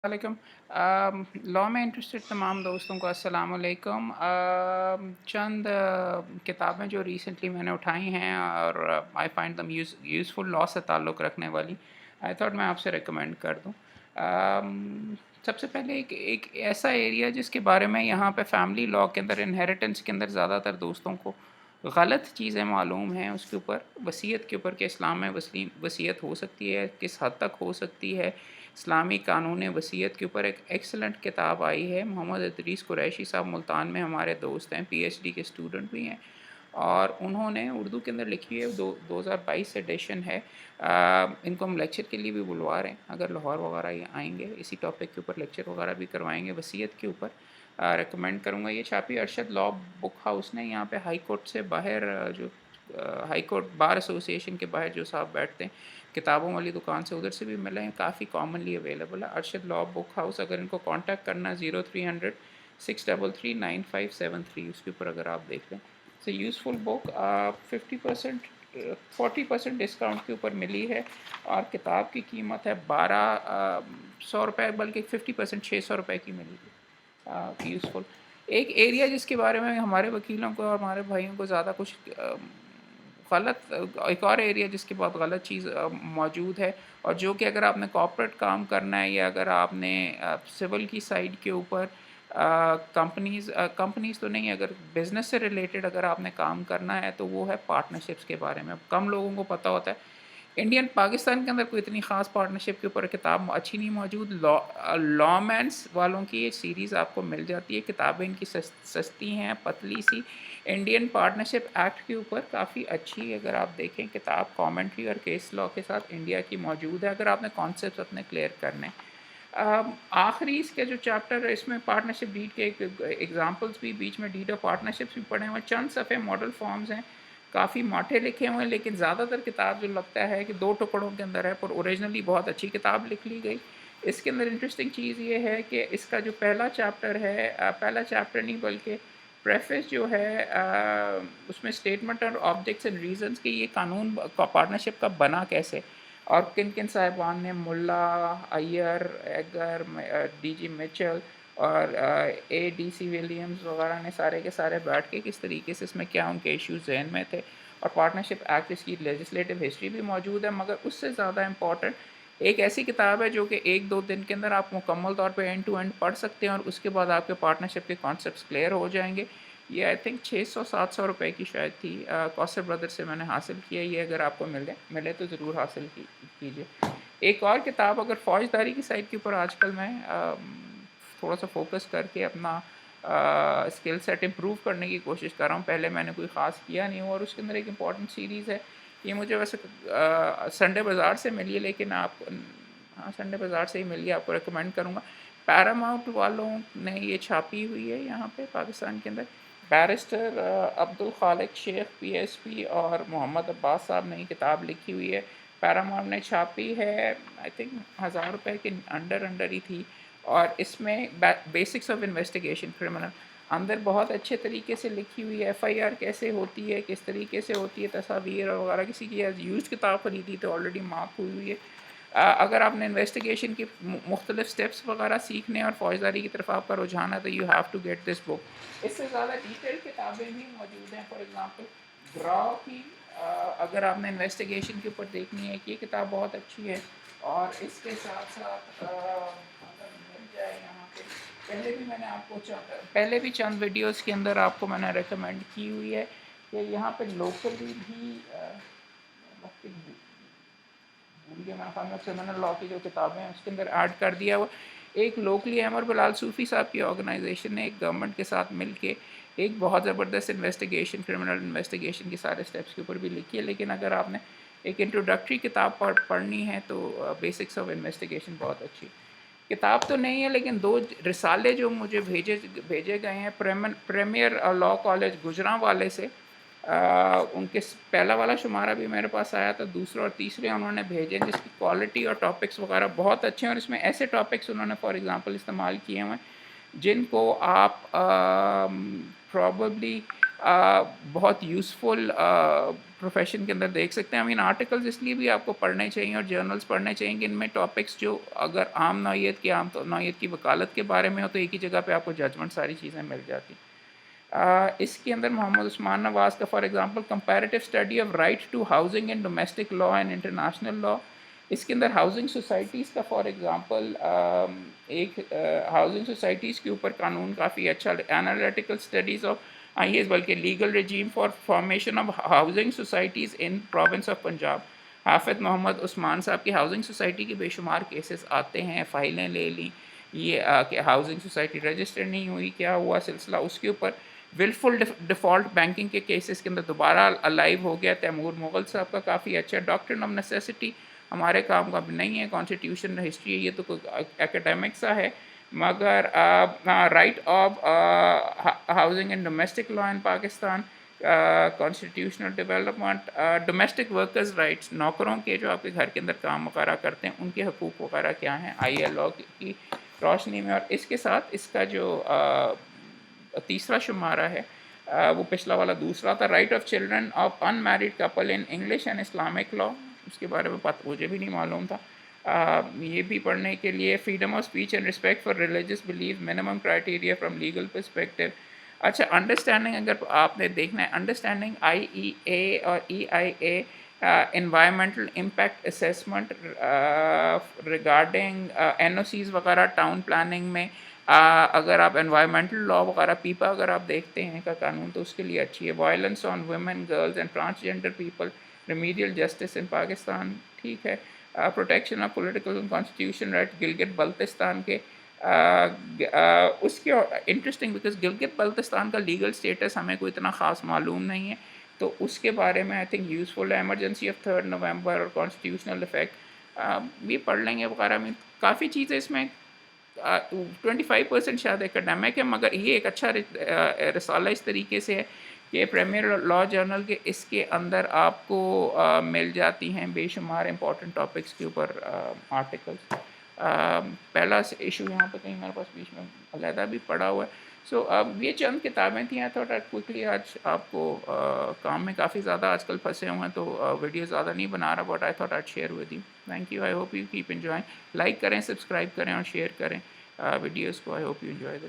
वालेकुम। लॉ में इंटरेस्टेड तमाम दोस्तों को अस्सलाम वालेकुम। चंद किताबें जो रिसेंटली मैंने उठाई हैं और I find them useful law से ताल्लुक़ रखने वाली, आई थॉट मैं आपसे रिकमेंड कर दूं। सबसे पहले एक ऐसा एरिया जिसके बारे में यहाँ पे फैमिली लॉ के अंदर, इनहेरिटेंस के अंदर ज़्यादातर दोस्तों को गलत चीज़ें मालूम हैं, उसके ऊपर वसीयत के ऊपर कि इस्लाम में वसीयत हो सकती है, किस हद तक हो सकती है। इस्लामी कानून वसीयत के ऊपर एक एक्सलेंट किताब आई है। मोहम्मद इदरीस कुरैशी साहब मुल्तान में हमारे दोस्त हैं, पीएचडी के स्टूडेंट भी हैं, और उन्होंने उर्दू के अंदर लिखी है। 2022 एडिशन है। इनको हम लेक्चर के लिए भी बुलवा रहे हैं, अगर लाहौर वगैरह ये आएंगे इसी टॉपिक के ऊपर लेक्चर वगैरह भी करवाएंगे वसीयत के ऊपर। रिकमेंड करूँगा। ये छापी अरशद लॉ बुक हाउस ने। यहाँ पे हाई कोर्ट से बाहर जो हाई कोर्ट बार एसोसिएशन के बाहर जो साहब बैठते हैं, किताबों वाली दुकान से, उधर से भी मिले हैं। काफ़ी कॉमनली अवेलेबल है। Arshad law book house. अगर इनको कांटेक्ट करना 0300 633 9573, उसके ऊपर अगर आप देख लें। It's useful book. 50% 40% डिस्काउंट के ऊपर मिली है, और किताब की कीमत है 1200 रुपये, बल्कि 50% 600 रुपये की मिली है। यूज़फुल। एक एरिया जिसके बारे में हमारे वकीलों को और हमारे भाइयों को ज़्यादा कुछ गलत, एक और एरिया जिसके बहुत गलत चीज़ मौजूद है, और जो कि अगर आपने कॉर्पोरेट काम करना है, या अगर आपने सिविल की साइड के ऊपर कंपनीज़ तो नहीं, अगर बिज़नेस से रिलेटेड अगर आपने काम करना है, तो वो है पार्टनरशिप्स के बारे में। अब कम लोगों को पता होता है। इंडियन पाकिस्तान के अंदर कोई इतनी ख़ास पार्टनरशिप के ऊपर किताब अच्छी नहीं मौजूद। लॉमैन्स वालों की ये सीरीज़ आपको मिल जाती है। किताबें इनकी सस्ती हैं, पतली सी। इंडियन पार्टनरशिप एक्ट के ऊपर काफ़ी अच्छी, अगर आप देखें किताब, कमेंट्री और केस लॉ के साथ इंडिया की मौजूद है, अगर आपने कॉन्सेप्ट अपने क्लियर करने हैं। आखिरी इसके जो चैप्टर है, इसमें पार्टनरशिप डीड के एग्जांपल्स भी, बीच में डीड ऑफ पार्टनरशिप्स भी पढ़े हुए, चंद सफ़े मॉडल फॉर्म्स हैं, काफ़ी माठे लिखे हुए हैं। लेकिन ज़्यादातर किताब जो लगता है कि 2 टुकड़ों के अंदर है, पर ओरिजिनली बहुत अच्छी किताब लिख ली गई। इसके अंदर इंटरेस्टिंग चीज़ ये है कि इसका जो पहला चैप्टर है, पहला चैप्टर नहीं बल्कि प्रेफेस जो है, उसमें स्टेटमेंट और ऑब्जेक्ट्स एंड रीजंस कि ये कानून पार्टनरशिप का बना कैसे, और किन किन साहिबान ने, मुल्ला, अय्यर, एगर, डीजी मिचल और ए डी सी विलियम्स वगैरह ने सारे के सारे बैठ के किस तरीके से इसमें क्या उनके इश्यूज जहन में थे। और पार्टनरशिप एक्ट, इसकी लेजिस्लेटिव हिस्ट्री भी मौजूद है। मगर उससे ज़्यादा इम्पॉर्टेंट एक ऐसी किताब है जो कि 1-2 दिन के अंदर आप मुकम्मल तौर पे एंड टू एंड पढ़ सकते हैं, और उसके बाद आपके पार्टनरशिप के कॉन्सेप्ट्स क्लियर हो जाएंगे। ये आई थिंक 600-700 रुपये की शायद थी। कौसर ब्रदर से मैंने हासिल किया। ये अगर आपको मिले तो ज़रूर हासिल कीजिए। एक और किताब, अगर फ़ौजदारी की साइड के ऊपर आजकल मैं थोड़ा सा फोकस करके अपना स्किल सेट इम्प्रूव करने की कोशिश कर रहा हूँ। पहले मैंने कोई ख़ास किया नहीं हुआ, और उसके अंदर एक इम्पॉर्टेंट सीरीज़ है। ये मुझे वैसे संडे बाज़ार से मिली है, लेकिन आप, हाँ, संडे बाज़ार से ही मिली है, आपको रिकमेंड करूँगा। पैरामाउंट वालों ने ये छापी हुई है यहाँ पे पाकिस्तान के अंदर। बैरिस्टर अब्दुल खालिक शेख पीएसपी और मोहम्मद अब्बास साहब ने ये किताब लिखी हुई है। पैरामाउंट ने छापी है। आई थिंक 1000 रुपये के अंडर ही थी। और इसमें बेसिक्स ऑफ इन्वेस्टिगेशन क्रिमिनल अंदर बहुत अच्छे तरीके से लिखी हुई है। एफआईआर कैसे होती है, किस तरीके से होती है, तस्वीर और वगैरह। किसी की यूज किताब खरीदी तो ऑलरेडी मार्क हुई हुई है। अगर आपने इन्वेस्टिगेशन की मुख्तलिफ स्टेप्स वगैरह सीखने और फौजदारी की तरफ आपका रुझान है, तो you have to get this book. इससे ज़्यादा डिटेल किताबें भी मौजूद हैं। फॉर एग्ज़ाम्पल ड्रॉ की, अगर आपने इन्वेस्टिगेशन के ऊपर देखनी है, कि ये किताब बहुत अच्छी है। और इसके साथ साथ अगर मिल जाए यहाँ पे, पहले भी चंद वीडियोस के अंदर आपको मैंने रिकमेंड की हुई है कि यहाँ पे लोकली भी क्रिमिनल लॉ की जो किताबें हैं उसके अंदर ऐड कर दिया हुआ। एक लोकली अमर बिलाल सूफ़ी साहब की ऑर्गेनाइजेशन ने एक गवर्नमेंट के साथ मिल के एक बहुत ज़बरदस्त इन्वेस्टिगेशन, क्रिमिनल इन्वेस्टिगेशन के सारे स्टेप्स के ऊपर भी लिखी है। लेकिन अगर आपने एक इंट्रोडक्टरी किताब पढ़नी है, तो बेसिक्स ऑफ इन्वेस्टिगेशन बहुत अच्छी किताब तो नहीं है। लेकिन 2 रिसाले जो मुझे भेजे गए हैं प्रीमियर लॉ कॉलेज गुजरांवाले से, उनके पहला वाला शुमारा भी मेरे पास आया था, दूसरा और तीसरे उन्होंने भेजे, जिसकी क्वालिटी और टॉपिक्स वगैरह बहुत अच्छे हैं। और इसमें ऐसे टॉपिक्स उन्होंने फॉर एग्जांपल इस्तेमाल किए हुए हैं जिनको आप प्रॉबली बहुत यूज़फुल प्रोफेशन के अंदर देख सकते हैं। आई मीन आर्टिकल्स इसलिए भी आपको पढ़ने चाहिए और जर्नल्स पढ़ने चाहिए कि इनमें टॉपिक्स जो अगर आम नौइयत की आम तो नौइयत की वकालत के बारे में हो तो एक ही जगह पे आपको जजमेंट सारी चीज़ें मिल जाती। इसके अंदर मोहम्मद उस्मान नवाज़ का for example comparative study of right to housing in domestic law and international law. इसके अंदर हाउसिंग सोसाइटीज़ का फॉर एग्जांपल एक हाउसिंग सोसाइटीज़ के ऊपर कानून काफ़ी अच्छा एनालिटिकल स्टडीज़ ऑफ आई बल्कि legal regime for formation of housing societies in province of Punjab. Hafiz Mohammad Usman साहब की हाउसिंग सोसाइटी के बेशुमार केसेस आते हैं, फ़ाइलें ले ली, ये कि हाउसिंग सोसाइटी रजिस्टर नहीं हुई, क्या हुआ सिलसिला, उसके ऊपर विलफुल डिफ़ॉल्ट बैंकिंग के केसेस के अंदर दोबारा अलाइव हो गया तैमूर मुग़ल साहब का काफ़ी अच्छा। डॉक्ट्रिन ऑफ नेसेसिटी हमारे काम का नहीं है, कॉन्स्टिट्यूशन हिस्ट्री है, ये तो कोई एकेडमिक सा है, मगर right of housing and domestic law in Pakistan, constitutional development, domestic workers rights, नौकरों के जो आपके घर के अंदर काम वगैरह करते हैं उनके हकूक़ वगैरह क्या हैं ILO की रोशनी में। और इसके साथ इसका जो तीसरा शुमारा है वो पिछला वाला दूसरा था, right of children of unmarried couple in English and Islamic law, उसके बारे में मुझे भी नहीं मालूम था। ये भी पढ़ने के लिए freedom of speech and respect for religious belief, minimum criteria from legal perspective. अच्छा, अंडरस्टैंडिंग अगर आपने देखना है, अंडरस्टैंडिंग IEA और EIA environmental impact assessment regarding NOCs वगैरह टाउन प्लानिंग में, अगर आप एनवायरमेंटल लॉ वगैरह पीपा अगर आप देखते हैं का कानून तो उसके लिए अच्छी है। Violence on women, girls and transgender people, remedial justice in Pakistan, ठीक है। Protection of political and constitution right Gilgit Baltistan के, उसके इंटरेस्टिंग बिकॉज गिलगित बल्तिस्तान का लीगल स्टेटस हमें कोई इतना ख़ास मालूम नहीं है, तो उसके बारे में आई थिंक यूज़फुल है। एमरजेंसी ऑफ 3 नवंबर और कॉन्स्टिट्यूशनल इफेक्ट भी पढ़ लेंगे वगैरह में, काफ़ी चीज़ें इसमें 25% शायद एकेडमिक है, मगर ये एक अच्छा रिसाला इस तरीके से है कि प्रीमियर लॉ जर्नल के इसके अंदर आपको मिल जाती हैं बेशुमार इंपॉर्टेंट टॉपिक्स के ऊपर आर्टिकल्स। पहला इशू यहाँ पर कहीं मेरे पास बीच में अलहदा भी पड़ा हुआ है। सो ये चंद किताबें थी। आई थॉट क्विकली आज आपको काम में काफ़ी ज़्यादा आजकल फंसे हुए हैं तो वीडियो ज़्यादा नहीं बना रहा, but I thought I share with you. Thank you, I hope you keep enjoying. Like करें, सब्सक्राइब करें और शेयर करें वीडियोज़ को। I hope you enjoy this.